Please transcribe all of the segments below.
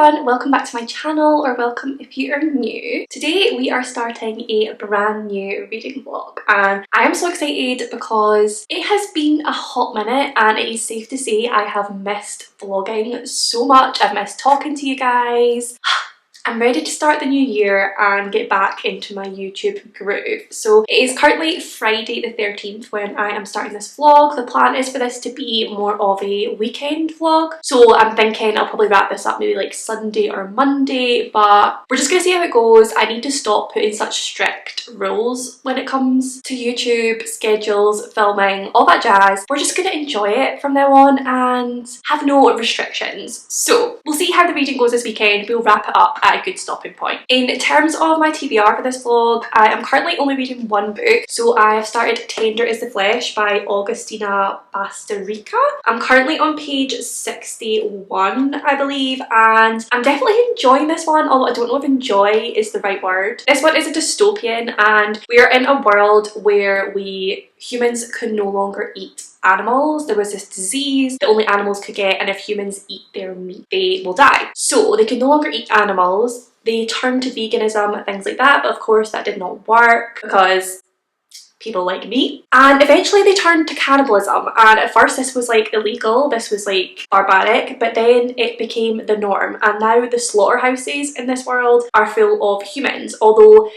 everyone, welcome back to my channel, or welcome if you are new. Today we are starting a brand new reading vlog and I am so excited because it has been a hot minute and it is safe to say I have missed vlogging so much. I've missed talking to you guys. I'm ready to start the new year and get back into my YouTube groove. So it is currently Friday the 13th when I am starting this vlog. The plan is for this to be more of a weekend vlog. So I'm thinking I'll probably wrap this up maybe like Sunday or Monday, but we're just gonna see how it goes. I need to stop putting such strict rules when it comes to YouTube, schedules, filming, all that jazz. We're just gonna enjoy it from now on and have no restrictions. So we'll see how the reading goes this weekend. We'll wrap it up at a good stopping point. In terms of my TBR for this vlog, I am currently only reading one book. So I have started Tender is the Flesh by Augustina Bastarrica. I'm currently on page 61, I believe, and I'm definitely enjoying this one, although I don't know if enjoy is the right word. This one is a dystopian and we are in a world where humans can no longer eat animals. There was this disease that only animals could get, and if humans eat their meat they will die. So they could no longer eat animals. They turned to veganism and things like that, but of course that did not work because people like meat. And eventually they turned to cannibalism, and at first this was like illegal, this was like barbaric, but then it became the norm, and now the slaughterhouses in this world are full of humans, although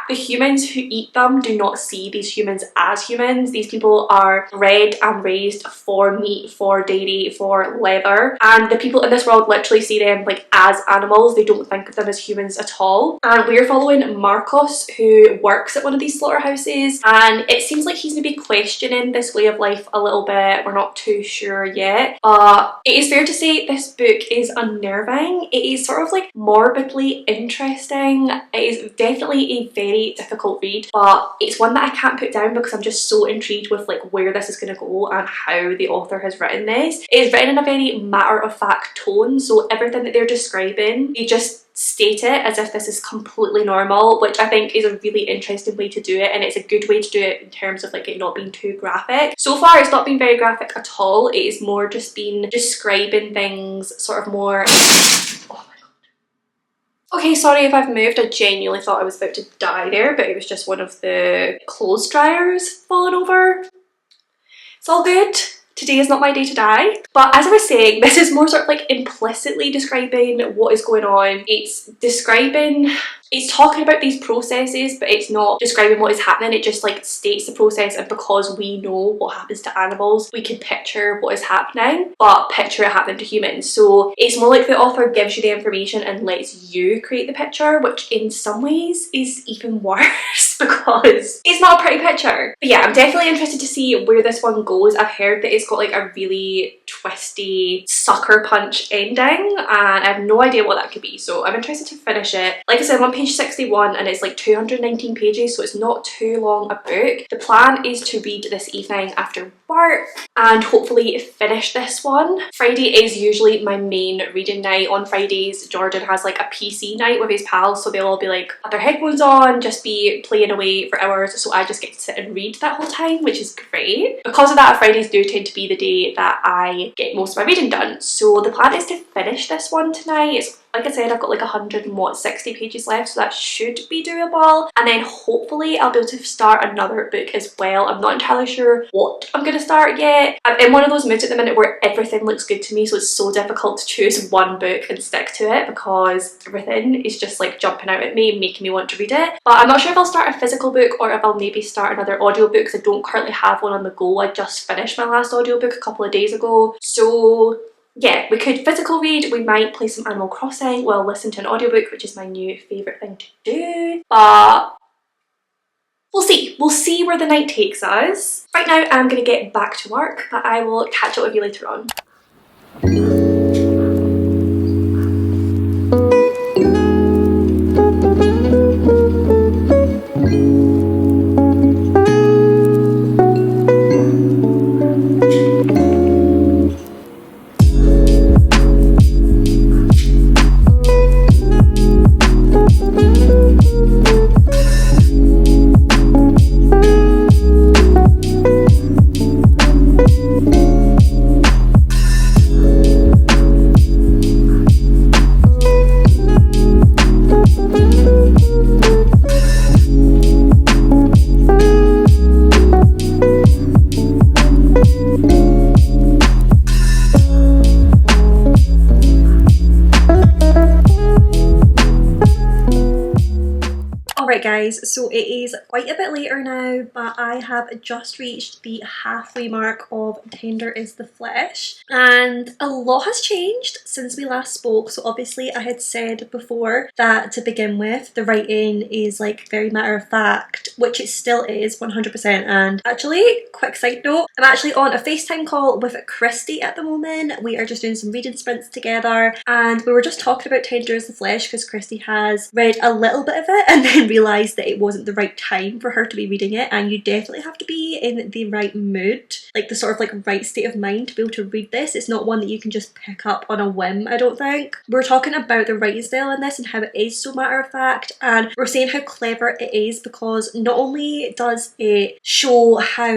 the humans who eat them do not see these humans as humans. These people are bred and raised for meat, for dairy, for leather, and the people in this world literally see them like as animals. They don't think of them as humans at all. And we're following Marcos, who works at one of these slaughterhouses, and it seems like he's maybe questioning this way of life a little bit. We're not too sure yet, but it is fair to say this book is unnerving. It is sort of like morbidly interesting. It is definitely a very difficult read, but it's one that I can't put down because I'm just so intrigued with like where this is going to go and how the author has written this. It is written in a very matter-of-fact tone, so everything that they're describing, they just state it as if this is completely normal, which I think is a really interesting way to do it, and it's a good way to do it in terms of like it not being too graphic. So far it's not been very graphic at all. It is more just been describing things sort of more Okay, sorry if I've moved. I genuinely thought I was about to die there, but it was just one of the clothes dryers falling over. It's all good. Today is not my day to die. But as I was saying, this is more sort of like implicitly describing what is going on. It's talking about these processes, but it's not describing what is happening. It just like states the process, and because we know what happens to animals, we can picture what is happening, but picture it happening to humans. So it's more like the author gives you the information and lets you create the picture, which in some ways is even worse because it's not a pretty picture. But yeah, I'm definitely interested to see where this one goes. I've heard that it's got like a really twisty sucker punch ending, and I have no idea what that could be, so I'm interested to finish it. Like I said, I'm on page 61 and it's like 219 pages, so it's not too long a book. The plan is to read this evening after work and hopefully finish this one. Friday is usually my main reading night. On Fridays Jordan has like a PC night with his pals, so they'll all be like have their headphones on, just be playing away for hours, so I just get to sit and read that whole time, which is great. Because of that, Fridays do tend to be the day that I get most of my reading done. So the plan is to finish this one tonight. It's like I said, I've got like 160 pages left, so that should be doable. And then hopefully I'll be able to start another book as well. I'm not entirely sure what I'm going to start yet. I'm in one of those moods at the minute where everything looks good to me, so it's so difficult to choose one book and stick to it because everything is just like jumping out at me, making me want to read it. But I'm not sure if I'll start a physical book or if I'll maybe start another audiobook because I don't currently have one on the go. I just finished my last audiobook a couple of days ago. So yeah, we could physical read, we might play some Animal Crossing while listen to an audiobook, which is my new favourite thing to do, but we'll see. We'll see where the night takes us. Right now I'm going to get back to work, but I will catch up with you later on. Alright guys, so it is quite a bit later now, but I have just reached the halfway mark of Tender is the Flesh, and a lot has changed since we last spoke. So obviously I had said before that to begin with, the writing is like very matter of fact, which it still is 100%. And actually, quick side note, I'm actually on a FaceTime call with Christy at the moment. We are just doing some reading sprints together, and we were just talking about Tender is the Flesh because Christy has read a little bit of it and then realised that it wasn't the right time for her to be reading it, and you definitely have to be in the right mood, like the sort of like right state of mind to be able to read this. It's not one that you can just pick up on a whim, I don't think. We're talking about the writing style in this and how it is so matter of fact, and we're saying how clever it is because not only does it show how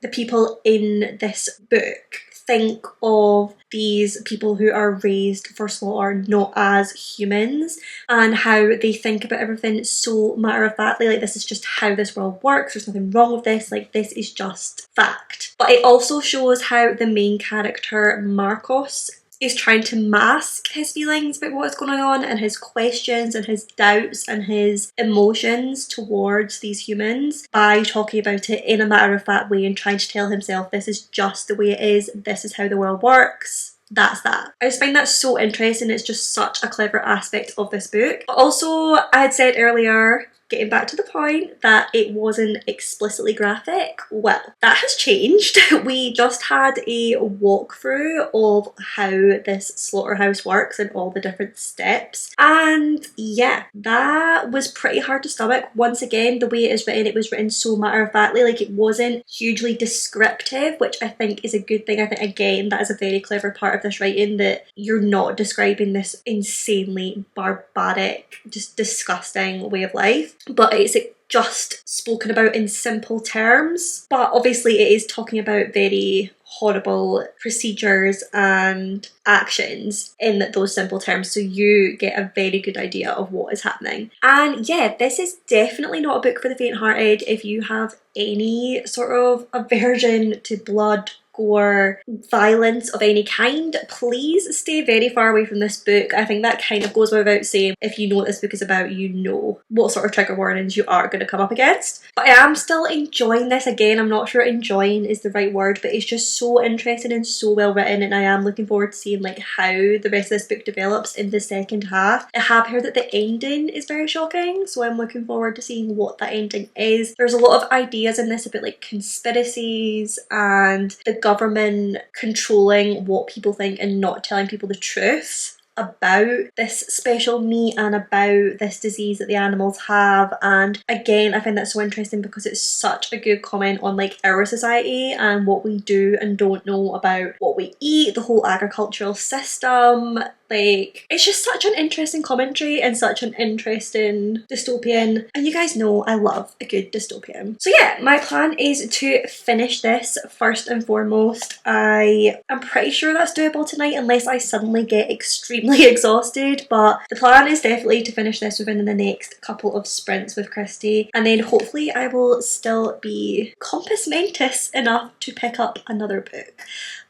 the people in this book think of these people who are raised for slaughter not as humans, and how they think about everything so matter of factly, like this is just how this world works, there's nothing wrong with this, like this is just fact. But it also shows how the main character Marcos is trying to mask his feelings about what's going on and his questions and his doubts and his emotions towards these humans by talking about it in a matter-of-fact way and trying to tell himself this is just the way it is, this is how the world works. That's that. I just find that so interesting. It's just such a clever aspect of this book. But also, I had said earlier, getting back to the point, that it wasn't explicitly graphic. Well, that has changed. We just had a walkthrough of how this slaughterhouse works and all the different steps, and yeah, that was pretty hard to stomach. Once again, the way it was written so matter-of-factly, like it wasn't hugely descriptive, which I think is a good thing. I think again that is a very clever part of this writing, that you're not describing this insanely barbaric, just disgusting way of life, but it's just spoken about in simple terms. But obviously it is talking about very horrible procedures and actions in those simple terms, so you get a very good idea of what is happening. And yeah, this is definitely not a book for the faint-hearted. If you have any sort of aversion to blood, gore, violence of any kind, please stay very far away from this book. I think that kind of goes without saying. If you know what this book is about, you know what sort of trigger warnings you are going to come up against. But I am still enjoying this. Again, I'm not sure enjoying is the right word, but it's just so interesting and so well written, and I am looking forward to seeing like how the rest of this book develops in the second half. I have heard that the ending is very shocking, so I'm looking forward to seeing what that ending is. There's a lot of ideas in this about like conspiracies and the government controlling what people think and not telling people the truth about this special meat and about this disease that the animals have. And again, I find that so interesting because it's such a good comment on like our society and what we do and don't know about what we eat, the whole agricultural system. Like, it's just such an interesting commentary and such an interesting dystopian, and you guys know I love a good dystopian. So yeah, my plan is to finish this first and foremost. I am pretty sure that's doable tonight unless I suddenly get extremely exhausted, but the plan is definitely to finish this within the next couple of sprints with Christy, and then hopefully I will still be compos mentis enough to pick up another book.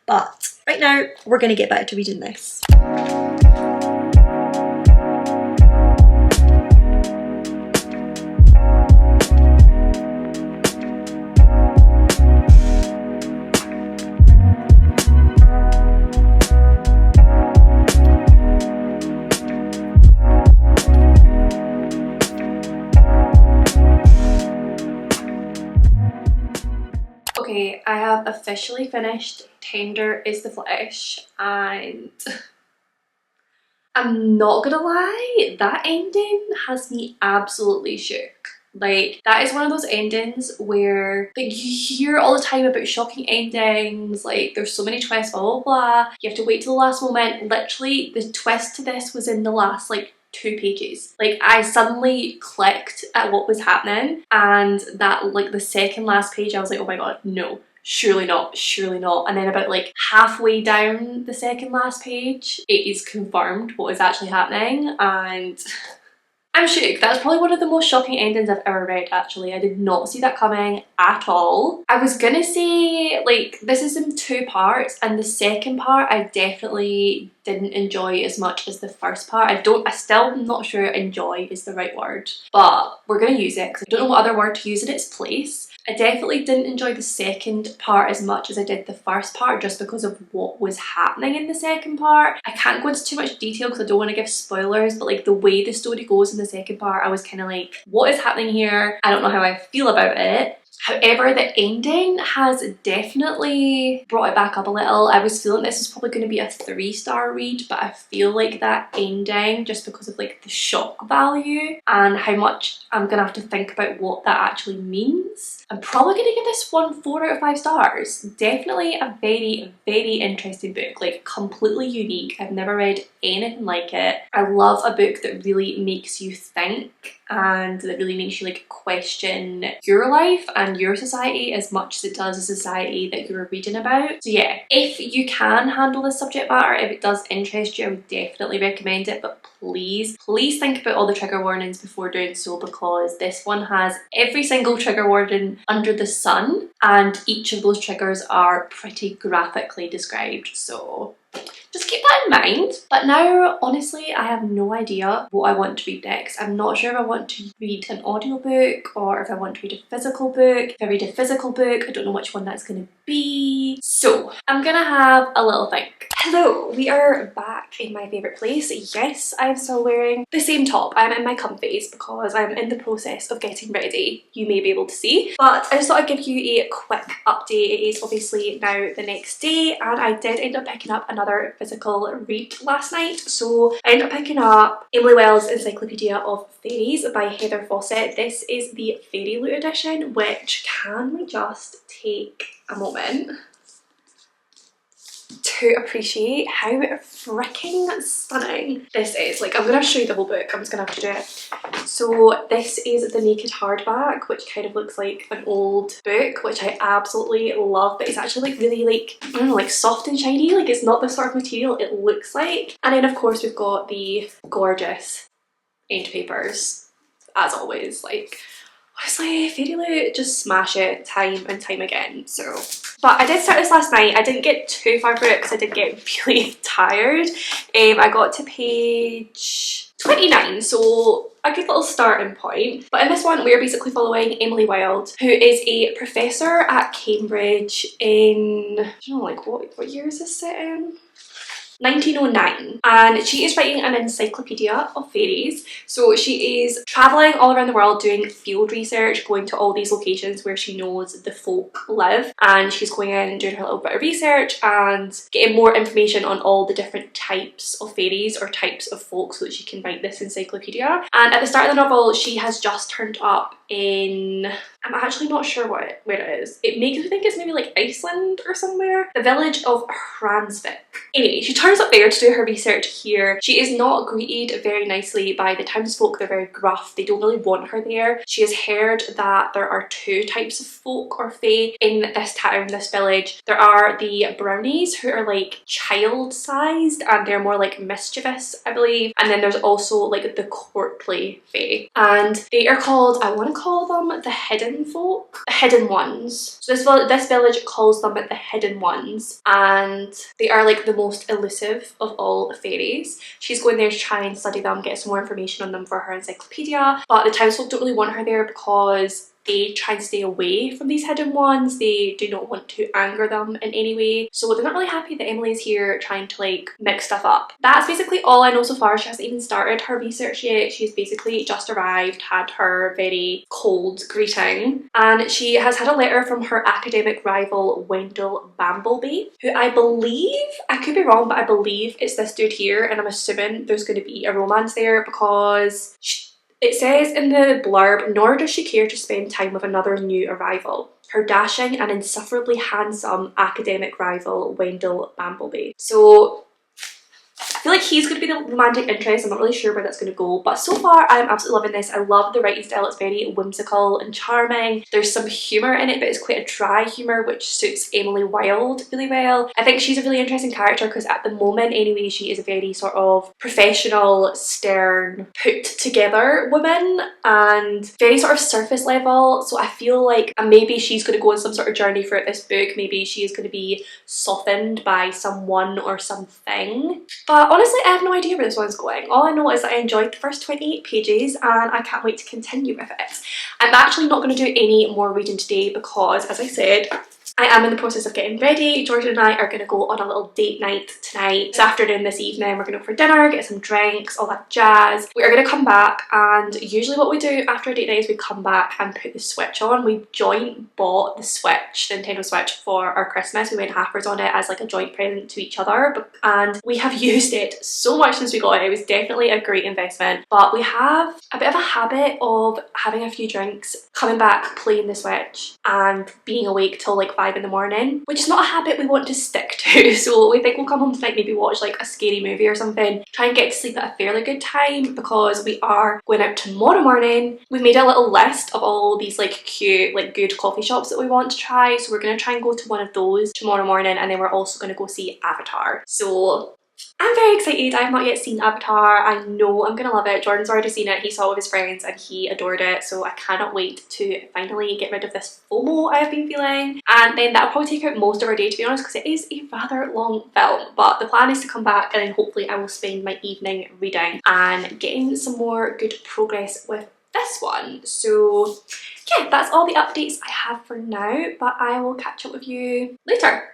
But right now, we're going to get back to reading this. Okay, I have officially finished Tender is the Flesh, and I'm not gonna lie, that ending has me absolutely shook. Like, that is one of those endings where like you hear all the time about shocking endings, like there's so many twists, blah blah blah, you have to wait till the last moment. Literally, the twist to this was in the last like 2 pages. Like, I suddenly clicked at what was happening, and that like the second last page I was like, oh my god, no, surely not, surely not. And then about like halfway down the second last page, it is confirmed what is actually happening, and I'm shook. That's probably one of the most shocking endings I've ever read, actually. I did not see that coming at all. I was gonna say, like, this is in 2 parts, and the second part I definitely didn't enjoy as much as the first part. I still am not sure enjoy is the right word, but we're going to use it because I don't know what other word to use in its place. I definitely didn't enjoy the second part as much as I did the first part, just because of what was happening in the second part. I can't go into too much detail because I don't want to give spoilers, but like the way the story goes in the second part, I was kind of like, what is happening here? I don't know how I feel about it. However, the ending has definitely brought it back up a little. I was feeling this was probably going to be a 3-star read, but I feel like that ending, just because of like the shock value and how much I'm going to have to think about what that actually means, I'm probably going to give this one 4 out of 5 stars. Definitely a very, very interesting book, like completely unique. I've never read anything like it. I love a book that really makes you think and that really makes you like question your life and your society as much as it does the society that you're reading about. So yeah, if you can handle this subject matter, if it does interest you, I would definitely recommend it, but please think about all the trigger warnings before doing so, because this one has every single trigger warning under the sun and each of those triggers are pretty graphically described, so just keep that in mind. But now, honestly, I have no idea what I want to read next. I'm not sure if I want to read an audiobook or if I want to read a physical book. If I read a physical book, I don't know which one that's going to be. So I'm gonna have a little think. Hello, we are back in my favourite place. Yes, I'm still wearing the same top. I'm in my comfies because I'm in the process of getting ready, you may be able to see. But I just thought I'd give you a quick update. It is obviously now the next day and I did end up picking up another physical read last night. So I ended up picking up Emily Wells' Encyclopedia of Fairies by Heather Fawcett. This is the Fairy Loot edition, which, can we just take a moment to appreciate how freaking stunning this is. Like, I'm gonna show you the whole book, I'm just gonna have to do it. So this is the naked hardback, which kind of looks like an old book, which I absolutely love, but it's actually like really like, I don't know, like soft and shiny. Like, it's not the sort of material it looks like. And then of course we've got the gorgeous end papers, as always. Like, honestly, Fairy Loot, just smash it time and time again. So, but I did start this last night. I didn't get too far through it because I did get really tired. I got to page 29, so a good little starting point. But in this one, we are basically following Emily Wilde, who is a professor at Cambridge in, I don't know, like what year is this set in? 1909, and she is writing an encyclopedia of fairies. So she is travelling all around the world doing field research, going to all these locations where she knows the folk live, and she's going in and doing her little bit of research and getting more information on all the different types of fairies or types of folk so that she can write this encyclopedia. And at the start of the novel, she has just turned up in, I'm actually not sure where it is. It makes me think it's maybe like Iceland or somewhere. The village of Hransvik. Anyway, she turns up there to do her research here. She is not greeted very nicely by the townsfolk. They're very gruff. They don't really want her there. She has heard that there are 2 types of folk or fae in this town, this village. There are the brownies, who are like child-sized and they're more like mischievous, I believe. And then there's also like the courtly fae. And they are called, I want to call them the hidden folk, the hidden ones. So this village calls them the hidden ones, and they are like the most elusive of all fairies. She's going there to try and study them, get some more information on them for her encyclopedia, but the townsfolk don't really want her there because they try and stay away from these hidden ones. They do not want to anger them in any way. So they're not really happy that Emily is here trying to like mix stuff up. That's basically all I know so far. She hasn't even started her research yet. She's basically just arrived, had her very cold greeting, and she has had a letter from her academic rival Wendell Bambleby, who I believe, I could be wrong, but I believe it's this dude here, and I'm assuming there's going to be a romance there because it says in the blurb, nor does she care to spend time with another new arrival, her dashing and insufferably handsome academic rival Wendell Bambleby. So feel like he's going to be the romantic interest. I'm not really sure where that's going to go, but so far I'm absolutely loving this. I love the writing style. It's very whimsical and charming. There's some humour in it, but it's quite a dry humour, which suits Emily Wilde really well. I think she's a really interesting character because at the moment anyway, she is a very sort of professional, stern, put together woman and very sort of surface level. So I feel like maybe she's going to go on some sort of journey throughout this book. Maybe she is going to be softened by someone or something. But honestly, I have no idea where this one's going. All I know is that I enjoyed the first 28 pages and I can't wait to continue with it. I'm actually not going to do any more reading today because, as I said, I am in the process of getting ready. Jordan and I are going to go on a little date night tonight. This afternoon, this evening, we're going to go for dinner, get some drinks, all that jazz. We are going to come back, and usually what we do after a date night is we come back and put the Switch on. We joint bought the Switch, the Nintendo Switch, for our Christmas. We went halfers on it as like a joint present to each other, and we have used it so much since we got it. It was definitely a great investment, but we have a bit of a habit of having a few drinks, coming back, playing the Switch, and being awake till like 5 in the morning, which is not a habit we want to stick to. So we think we'll come home tonight, maybe watch like a scary movie or something, try and get to sleep at a fairly good time because we are going out tomorrow morning. We've made a little list of all these like cute, like good coffee shops that we want to try. So we're going to try and go to one of those tomorrow morning, and then we're also going to go see Avatar. So I'm very excited. I have not yet seen Avatar. I know I'm gonna love it. Jordan's already seen it. He saw it with his friends and he adored it. So I cannot wait to finally get rid of this FOMO I have been feeling. And then that'll probably take out most of our day, to be honest, because it is a rather long film. But the plan is to come back and then hopefully I will spend my evening reading and getting some more good progress with this one. So yeah, that's all the updates I have for now, but I will catch up with you later.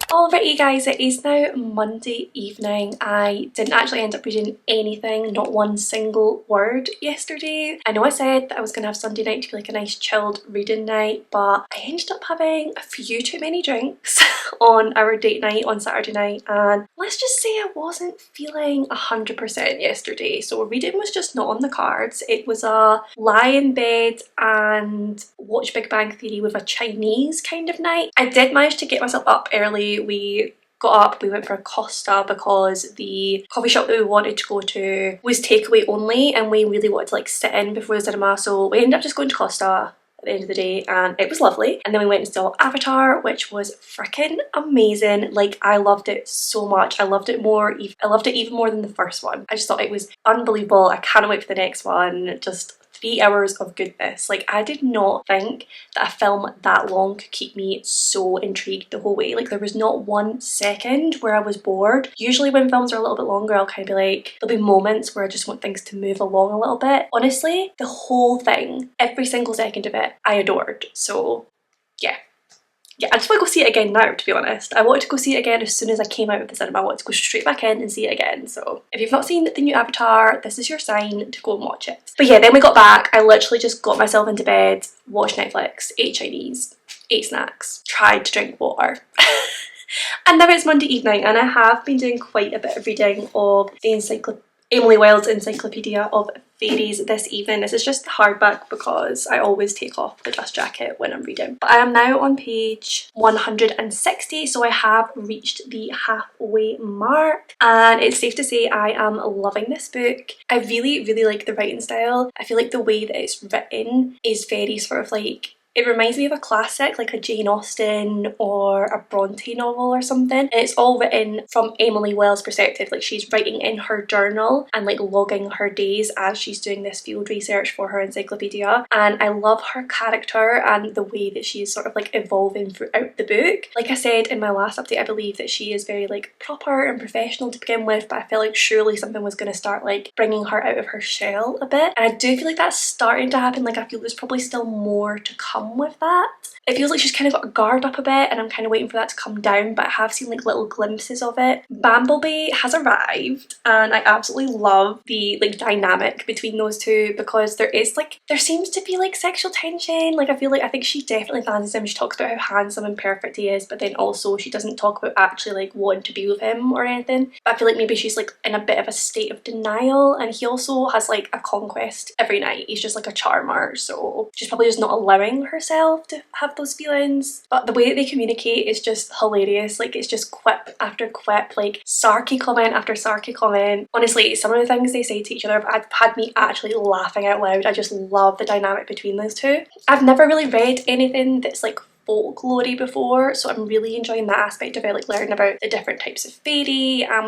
Alrighty guys, it is now Monday evening. I didn't actually end up reading anything, not one single word yesterday. I know I said that I was going to have Sunday night to be like a nice chilled reading night, but I ended up having a few too many drinks on our date night on Saturday night, and let's just say I wasn't feeling 100% yesterday. So reading was just not on the cards. It was a lie in bed and watch Big Bang Theory with a Chinese kind of night. I did manage to get myself up early. We got up, we went for a Costa because the coffee shop that we wanted to go to was takeaway only and we really wanted to like sit in before the cinema, so we ended up just going to Costa at the end of the day and it was lovely. And then we went and saw Avatar, which was freaking amazing. Like, I loved it so much. I loved it even more than the first one. I just thought it was unbelievable. I cannot wait for the next one. Just 3 hours of goodness. Like, I did not think that a film that long could keep me so intrigued the whole way. Like, there was not 1 second where I was bored. Usually when films are a little bit longer, I'll kind of be like, there'll be moments where I just want things to move along a little bit. Honestly, the whole thing, every single second of it, I adored. So yeah, I just want to go see it again now, to be honest. I wanted to go see it again as soon as I came out of the cinema. I wanted to go straight back in and see it again. So if you've not seen the new Avatar, this is your sign to go and watch it. But yeah, then we got back. I literally just got myself into bed, watched Netflix, ate Chinese, ate snacks, tried to drink water. And now it's Monday evening and I have been doing quite a bit of reading of the Emily Wilde's Encyclopedia of Fairies this evening. This is just the hardback because I always take off the dust jacket when I'm reading. But I am now on page 160, so I have reached the halfway mark and it's safe to say I am loving this book. I really like the writing style. I feel like the way that it's written is very sort of like It reminds me of a classic, like a Jane Austen or a Bronte novel or something. And it's all written from Emily Wells' perspective. Like she's writing in her journal and like logging her days as she's doing this field research for her encyclopedia. And I love her character and the way that she's sort of like evolving throughout the book. Like I said in my last update, I believe that she is very like proper and professional to begin with, but I felt like surely something was going to start like bringing her out of her shell a bit. And I do feel like that's starting to happen. Like I feel there's probably still more to come with that. It feels like she's kind of got her guard up a bit and I'm kind of waiting for that to come down, but I have seen like little glimpses of it. Bumblebee has arrived and I absolutely love the like dynamic between those two, because there seems to be like sexual tension. Like I think she definitely fancies him. She talks about how handsome and perfect he is, but then also she doesn't talk about actually like wanting to be with him or anything. But I feel like maybe she's like in a bit of a state of denial, and he also has like a conquest every night. He's just like a charmer, so she's probably just not allowing herself to have those feelings. But the way that they communicate is just hilarious. Like it's just quip after quip, like sarky comment after sarky comment. Honestly, some of the things they say to each other have had me actually laughing out loud. I just love the dynamic between those two. I've never really read anything that's like folklore-y before, so I'm really enjoying that aspect of it, like learning about the different types of fairy, and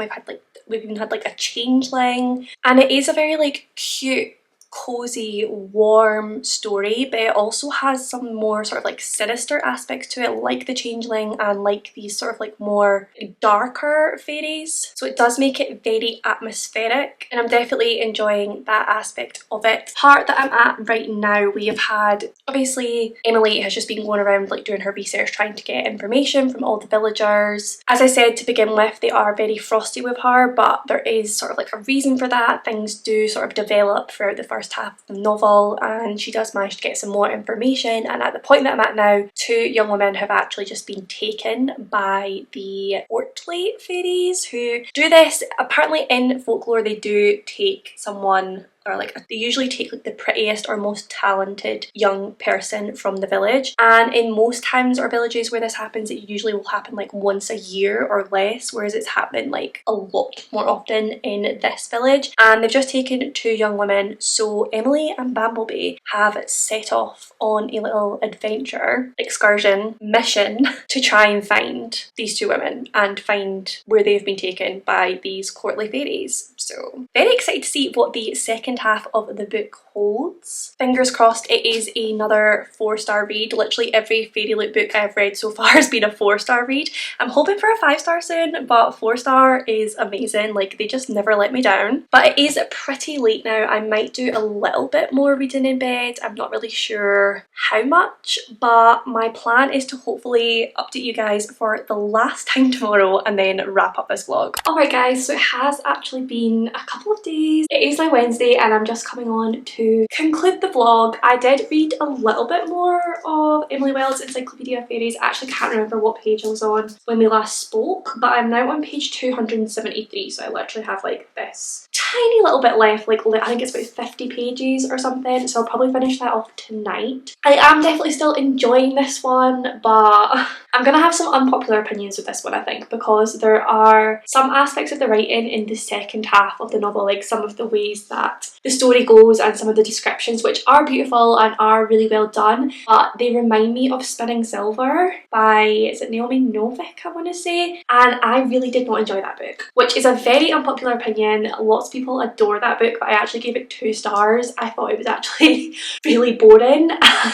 we've even had like a changeling, and it is a very like cute, cozy, warm story, but it also has some more sort of like sinister aspects to it, like the changeling and like these sort of like more darker fairies. So it does make it very atmospheric, and I'm definitely enjoying that aspect of it. Part that I'm at right now, we have had, obviously Emily has just been going around like doing her research, trying to get information from all the villagers. As I said to begin with, they are very frosty with her, but there is sort of like a reason for that. Things do sort of develop throughout the first half of the novel, and she does manage to get some more information. And at the point that I'm at now, 2 young women have actually just been taken by the Ortley fairies, who do this. Apparently in folklore they do take someone, or like they usually take like the prettiest or most talented young person from the village, and in most towns or villages where this happens, it usually will happen like once a year or less, whereas it's happening like a lot more often in this village. And they've just taken 2 young women, so Emily and Bumblebee have set off on a little adventure, excursion, mission to try and find these 2 women and find where they've been taken by these courtly fairies. So very excited to see what the second half of the book holds. Fingers crossed it is another 4-star read. Literally every fairy loot book I've read so far has been a 4-star read. I'm hoping for a 5-star soon, but 4-star is amazing. Like they just never let me down. But it is pretty late now. I might do a little bit more reading in bed. I'm not really sure how much, but my plan is to hopefully update you guys for the last time tomorrow and then wrap up this vlog. Alright guys, so it has actually been a couple of days. It is now Wednesday and I'm just coming on to conclude the vlog. I did read a little bit more of Emily Wells' Encyclopedia of Fairies. I actually can't remember what page I was on when we last spoke, but I'm now on page 273, so I literally have like this tiny little bit left. Like I think it's about 50 pages or something, so I'll probably finish that off tonight. I am definitely still enjoying this one, but I'm gonna have some unpopular opinions with this one, I think, because there are some aspects of the writing in the second half of the novel, like some of the ways that the story goes and some of the descriptions, which are beautiful and are really well done, but they remind me of Spinning Silver by, is it Naomi Novik, I want to say, and I really did not enjoy that book, which is a very unpopular opinion. Lots of people adore that book, but I actually gave it 2 stars. I thought it was actually really boring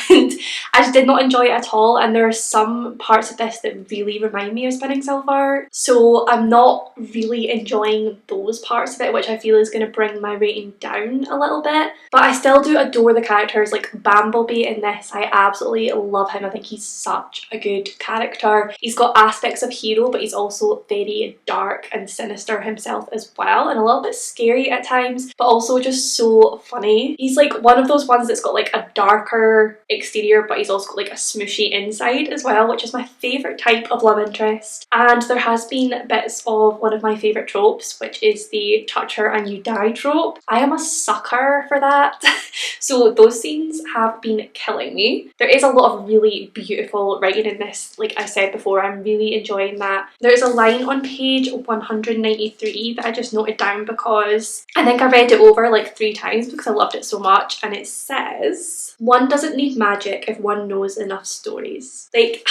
and I just did not enjoy it at all, and there are some parts of this that really remind me of Spinning Silver, so I'm not really enjoying those parts of it, which I feel is going to bring my rating down a little bit. But I still do adore the characters. Like Bumblebee in this, I absolutely love him. I think he's such a good character. He's got aspects of hero, but he's also very dark and sinister himself as well, and a little bit scary at times, but also just so funny. He's like one of those ones that's got like a darker exterior, but he's also got like a smooshy inside as well, which is my favourite type of love interest, and there has been bits of one of my favourite tropes, which is the touch her and you die trope. I am a sucker for that. So those scenes have been killing me. There is a lot of really beautiful writing in this, like I said before. I'm really enjoying that. There's a line on page 193 that I just noted down because I think I read it over like 3 times because I loved it so much, and it says, "One doesn't need magic if one knows enough stories." Like,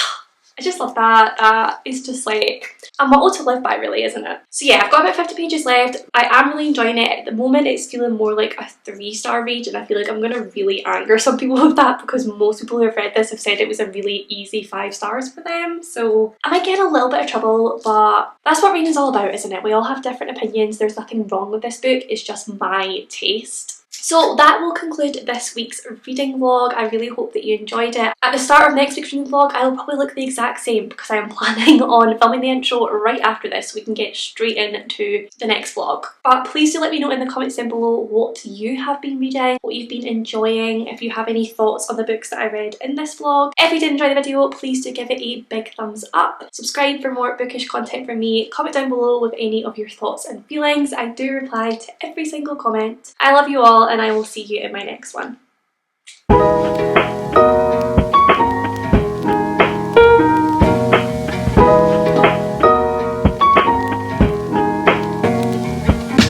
I just love that. That is just like a motto to live by, really, isn't it? So yeah, I've got about 50 pages left. I am really enjoying it. At the moment, it's feeling more like a 3-star read, and I feel like I'm going to really anger some people with that because most people who have read this have said it was a really easy 5 stars for them. So I might get in a little bit of trouble, but that's what reading's all about, isn't it? We all have different opinions. There's nothing wrong with this book. It's just my taste. So that will conclude this week's reading vlog. I really hope that you enjoyed it. At the start of next week's reading vlog, I'll probably look the exact same because I am planning on filming the intro right after this so we can get straight into the next vlog. But please do let me know in the comments down below what you have been reading, what you've been enjoying, if you have any thoughts on the books that I read in this vlog. If you did enjoy the video, please do give it a big thumbs up. Subscribe for more bookish content from me. Comment down below with any of your thoughts and feelings. I do reply to every single comment. I love you all, and I will see you in my next one.